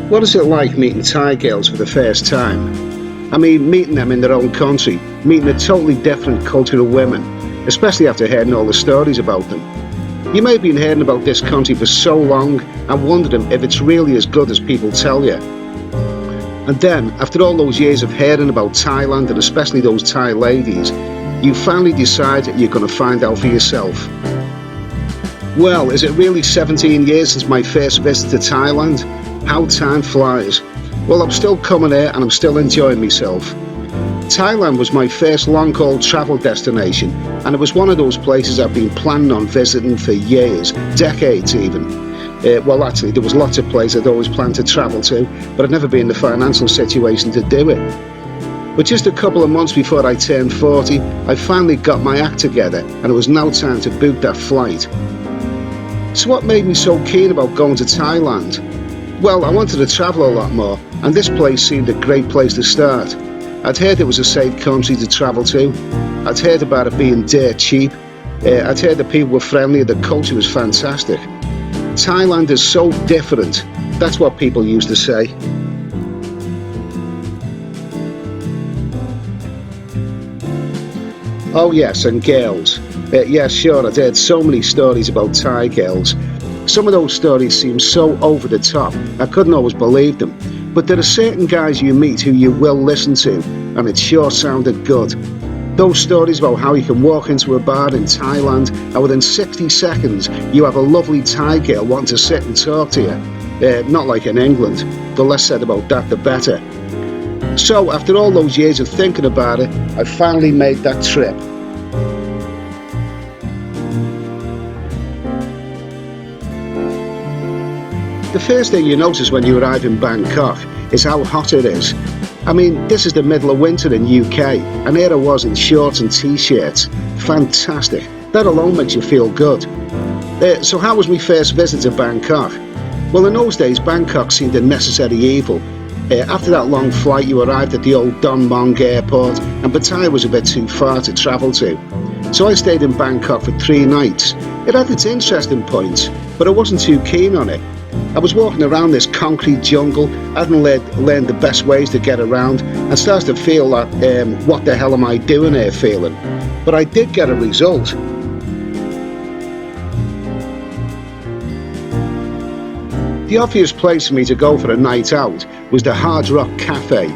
What is it like meeting Thai girls for the first time? I mean, meeting them in their own country, meeting a totally different culture of women, especially after hearing all the stories about them. You may have been hearing about this country for so long and wondering if it's really as good as people tell you. And then, after all those years of hearing about Thailand and especially those Thai ladies, you finally decide that you're going to find out for yourself. Well, is it really 17 years since my first visit to Thailand? How time flies. Well, I'm still coming here and I'm still enjoying myself. Thailand was my first long-haul travel destination, and it was one of those places I've been planning on visiting for years, decades even. Well, actually, there was lots of places I'd always planned to travel to, but I'd never been in the financial situation to do it. But just a couple of months before I turned 40, I finally got my act together, and it was now time to book that flight. So what made me so keen about going to Thailand? Well, I wanted to travel a lot more, and this place seemed a great place to start. I'd heard it was a safe country to travel to. I'd heard about it being dirt cheap. I'd heard that people were friendly and the culture was fantastic. Thailand is so different. That's what people used to say. Oh yes, and girls. Yeah, sure, I'd heard so many stories about Thai girls. Some of those stories seem so over the top, I couldn't always believe them. But there are certain guys you meet who you will listen to, and it sure sounded good. Those stories about how you can walk into a bar in Thailand and within 60 seconds you have a lovely Thai girl wanting to sit and talk to you. Not like in England. The less said about that, the better. So after all those years of thinking about it, I finally made that trip. The first thing you notice when you arrive in Bangkok is how hot it is. I mean, this is the middle of winter in UK, and here I was in shorts and t-shirts. Fantastic. That alone makes you feel good. So how was my first visit to Bangkok? Well, in those days, Bangkok seemed a necessary evil. After that long flight, you arrived at the old Don Mueang airport, and Pattaya was a bit too far to travel to. So I stayed in Bangkok for 3 nights. It had its interesting points, but I wasn't too keen on it. I was walking around this concrete jungle, hadn't learned the best ways to get around, and started to feel that, what the hell am I doing here feeling? But I did get a result. The obvious place for me to go for a night out was the Hard Rock Cafe,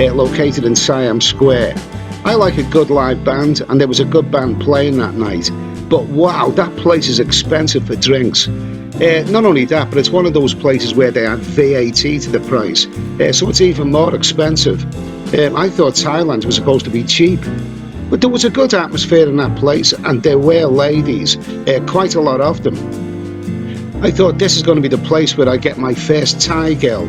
located in Siam Square. I like a good live band, and there was a good band playing that night. But wow, that place is expensive for drinks. Not only that, but it's one of those places where they add VAT to the price, so it's even more expensive. I thought Thailand was supposed to be cheap, but there was a good atmosphere in that place, and there were ladies, quite a lot of them. I thought this is going to be the place where I get my first Thai girl.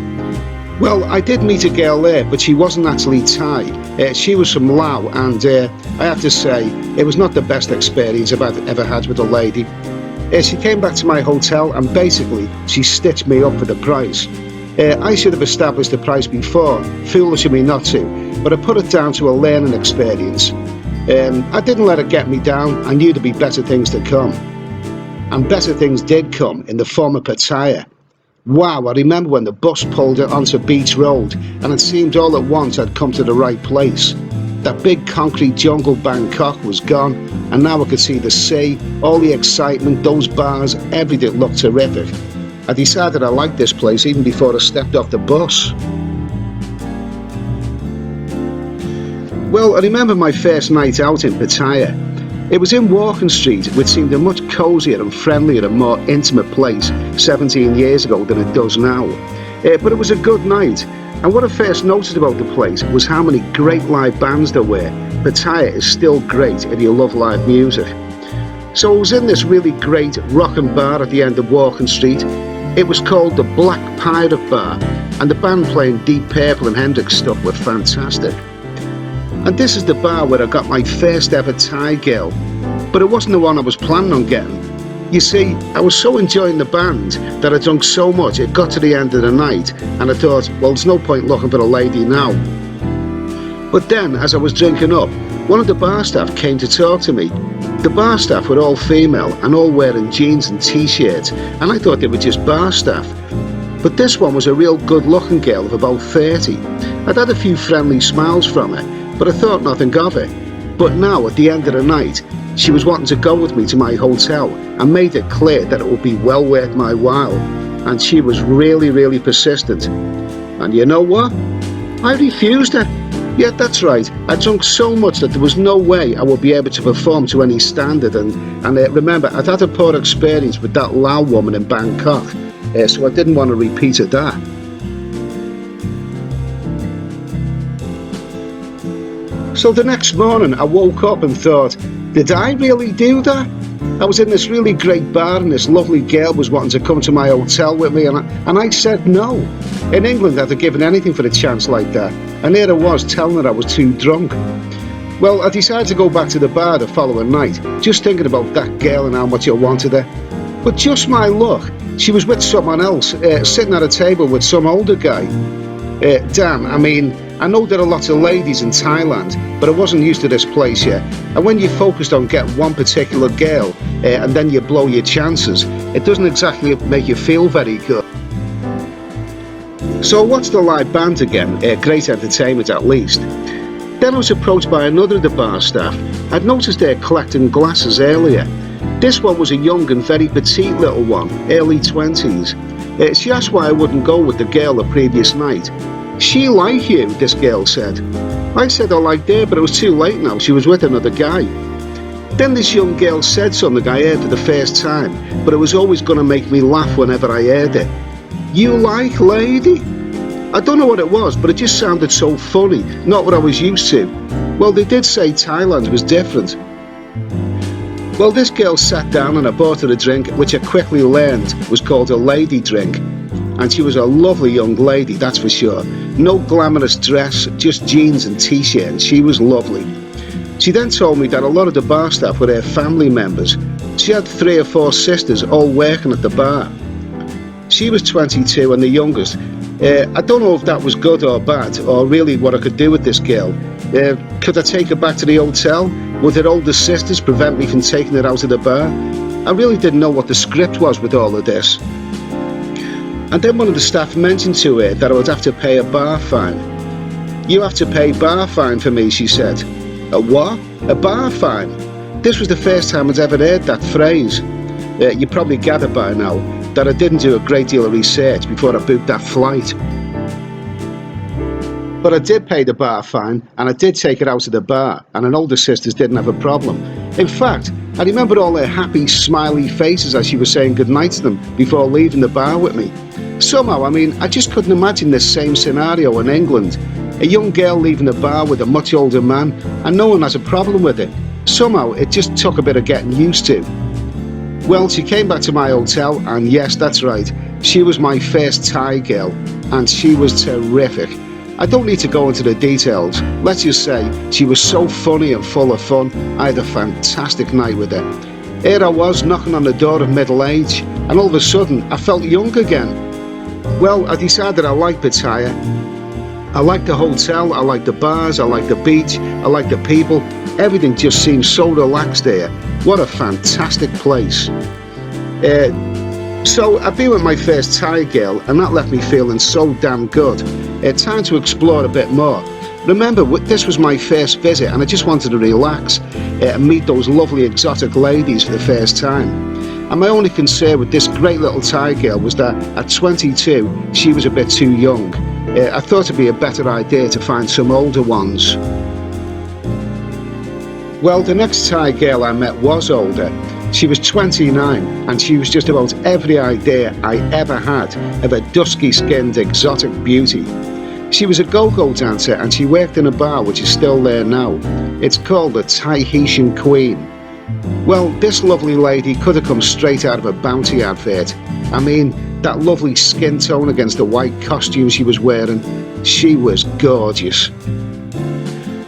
Well, I did meet a girl there, but she wasn't actually Thai. She was from Laos, and I have to say, it was not the best experience I've ever had with a lady. She came back to my hotel and basically she stitched me up for the price. I should have established the price before, foolish of me not to, but I put it down to a learning experience. I didn't let it get me down. I knew there'd be better things to come. And better things did come in the form of Pattaya. Wow, I remember when the bus pulled onto Beach Road and it seemed all at once I'd come to the right place. That big concrete jungle Bangkok was gone, and now I could see the sea, all the excitement, those bars, everything looked terrific. I decided I liked this place even before I stepped off the bus. Well, I remember my first night out in Pattaya. It was in Walking Street, which seemed a much cosier and friendlier and more intimate place 17 years ago than it does now. But it was a good night. And what I first noticed about the place was how many great live bands there were. Pattaya is still great if you love live music. So I was in this really great rockin' bar at the end of Walking Street. It was called the Black Pirate Bar, and the band playing Deep Purple and Hendrix stuff were fantastic. And this is the bar where I got my first ever Thai girl, but it wasn't the one I was planning on getting. You see, I was so enjoying the band that I drank so much it got to the end of the night and I thought, well, there's no point looking for a lady now. But then, as I was drinking up, one of the bar staff came to talk to me. The bar staff were all female and all wearing jeans and t-shirts, and I thought they were just bar staff. But this one was a real good-looking girl of about 30. I'd had a few friendly smiles from her, but I thought nothing of it. But now, at the end of the night, she was wanting to go with me to my hotel and made it clear that it would be well worth my while. And she was really persistent. And you know what? I refused her. Yeah, that's right. I drunk so much that there was no way I would be able to perform to any standard. And remember, I'd had a poor experience with that Lao woman in Bangkok, so I didn't want to repeat it that. So the next morning I woke up and thought, did I really do that? I was in this really great bar and this lovely girl was wanting to come to my hotel with me, and I said no. In England I'd have given anything for a chance like that, and here I was telling her I was too drunk. Well, I decided to go back to the bar the following night, just thinking about that girl and how much I wanted her. But just my luck, she was with someone else, sitting at a table with some older guy. Dan, I mean, I know there are lots of ladies in Thailand, but I wasn't used to this place yet. And when you're focused on getting one particular girl, and then you blow your chances, it doesn't exactly make you feel very good. So I watched the live band again, great entertainment at least. Then I was approached by another of the bar staff. I'd noticed they're collecting glasses earlier. This one was a young and very petite little one, early 20s. She asked why I wouldn't go with the girl the previous night. She like you, this girl said. I said I liked her, but it was too late now, she was with another guy. Then this young girl said something I heard for the first time, but it was always going to make me laugh whenever I heard it. You like lady? I don't know what it was, but it just sounded so funny, not what I was used to. Well, they did say Thailand was different. Well, this girl sat down and I bought her a drink, which I quickly learned was called a lady drink. And she was a lovely young lady, that's for sure. No glamorous dress, just jeans and t-shirt, and she was lovely. She then told me that a lot of the bar staff were her family members. She had 3 or 4 sisters all working at the bar. She was 22 and the youngest. I don't know if that was good or bad, or really what I could do with this girl. Could I take her back to the hotel? Would her older sisters prevent me from taking her out of the bar? I really didn't know what the script was with all of this. And then one of the staff mentioned to her that I would have to pay a bar fine. You have to pay bar fine for me, she said. A what? A bar fine? This was the first time I'd ever heard that phrase. You probably gather by now that I didn't do a great deal of research before I booked that flight. But I did pay the bar fine, and I did take her out of the bar, and her older sisters didn't have a problem. In fact, I remembered all their happy, smiley faces as she was saying goodnight to them before leaving the bar with me. Somehow, I just couldn't imagine this same scenario in England. A young girl leaving the bar with a much older man, and no one has a problem with it. Somehow, it just took a bit of getting used to. Well, she came back to my hotel, and yes, that's right, she was my first Thai girl, and she was terrific. I don't need to go into the details. Let's just say she was so funny and full of fun. I had a fantastic night with her. Here I was knocking on the door of middle age, and all of a sudden I felt young again. Well, I decided I liked Pattaya. I liked the hotel, I liked the bars, I liked the beach, I liked the people. Everything just seemed so relaxed there. What a fantastic place. So I've been with my first Thai girl, and that left me feeling so damn good. Time to explore a bit more. Remember, this was my first visit, and I just wanted to relax and meet those lovely exotic ladies for the first time. And my only concern with this great little Thai girl was that at 22, she was a bit too young. I thought it'd be a better idea to find some older ones. Well, the next Thai girl I met was older. She was 29, and she was just about every idea I ever had of a dusky-skinned exotic beauty. She was a go-go dancer, and she worked in a bar which is still there now. It's called the Tahitian Queen. Well, this lovely lady could have come straight out of a Bounty advert. That lovely skin tone against the white costume she was wearing. She was gorgeous.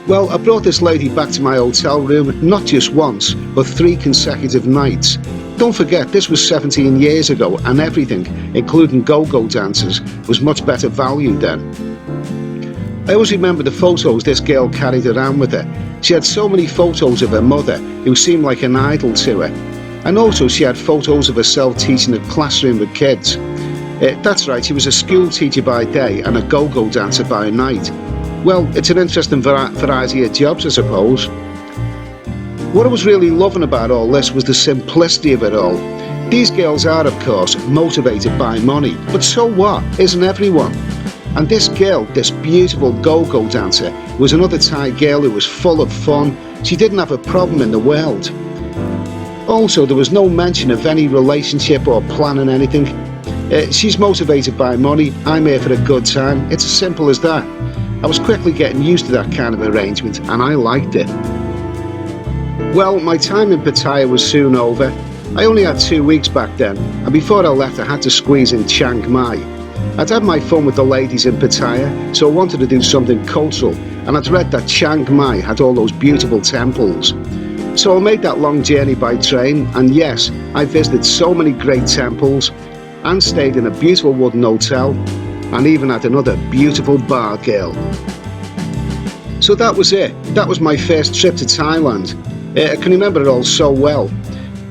Well, I brought this lady back to my hotel room not just once, but 3 consecutive nights. Don't forget, this was 17 years ago, and everything, including go-go dancers, was much better value then. I always remember the photos this girl carried around with her. She had so many photos of her mother, who seemed like an idol to her. And also she had photos of herself teaching a classroom with kids. That's right, she was a school teacher by day and a go-go dancer by night. Well, it's an interesting variety of jobs, I suppose. What I was really loving about all this was the simplicity of it all. These girls are, of course, motivated by money, but so what? Isn't everyone? And this girl, this beautiful go-go dancer, was another Thai girl who was full of fun. She didn't have a problem in the world. Also, there was no mention of any relationship or planning anything. She's motivated by money, I'm here for a good time. It's as simple as that. I was quickly getting used to that kind of arrangement, and I liked it. Well, my time in Pattaya was soon over. I only had 2 weeks back then, and before I left I had to squeeze in Chiang Mai. I'd had my fun with the ladies in Pattaya, so I wanted to do something cultural, and I'd read that Chiang Mai had all those beautiful temples. So I made that long journey by train, and yes, I visited so many great temples, and stayed in a beautiful wooden hotel, and even had another beautiful bar girl. So that was it. That was my first trip to Thailand. I can remember it all so well.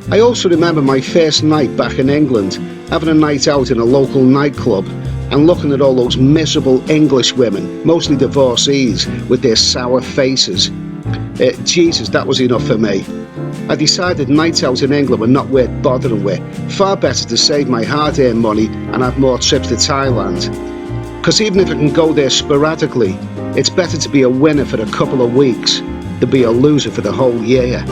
I also remember my first night back in England, having a night out in a local nightclub and looking at all those miserable English women, mostly divorcees, with their sour faces. Jesus, that was enough for me. I decided nights out in England were not worth bothering with. Far better to save my hard-earned money and have more trips to Thailand. Because even if I can go there sporadically, it's better to be a winner for a couple of weeks than be a loser for the whole year.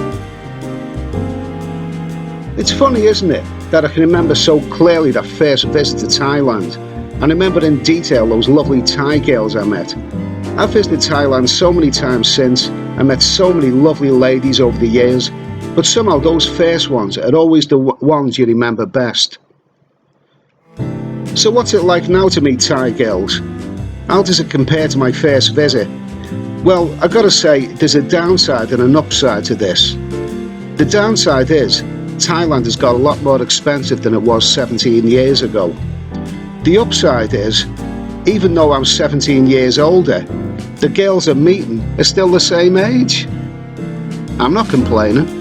It's funny, isn't it, that I can remember so clearly that first visit to Thailand, and remember in detail those lovely Thai girls I met. I've visited Thailand so many times since, and met so many lovely ladies over the years, but somehow those first ones are always the ones you remember best. So what's it like now to meet Thai girls? How does it compare to my first visit? Well, I've got to say, there's a downside and an upside to this. The downside is, Thailand has got a lot more expensive than it was 17 years ago. The upside is, even though I'm 17 years older, the girls I'm meeting are still the same age. I'm not complaining.